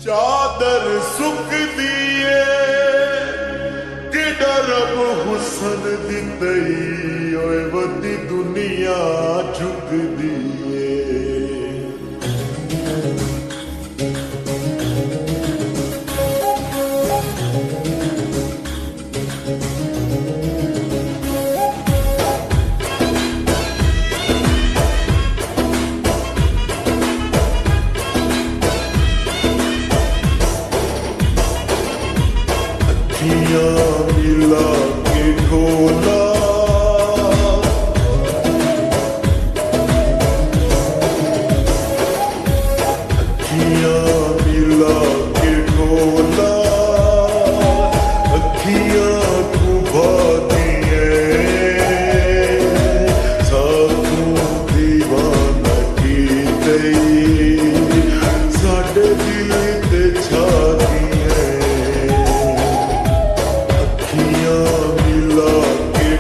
चादर सुख दिए कि रब हुसन दी तई ओए वदी दुनिया झुक दिए। मिला के ढोला अखियां मिला के ढोला अखियां कुभा दिए साकू दीवाना की तई साडे दिल ते छा दिए। मिला के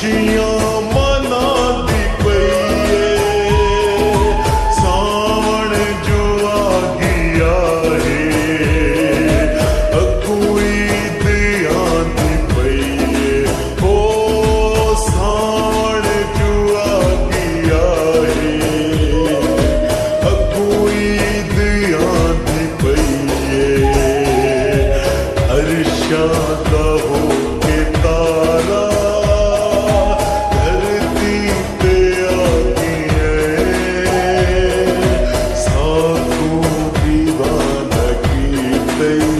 खुशियां मनाती पई सावन जो आ गया है अगुई आंदी पई ओ सावन जो आ गया है अगुई आंदी पई अर्शा दा हो के तारा धरती पे आ गया साधु दीवाना की तई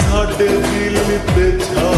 साडे दिल ते छा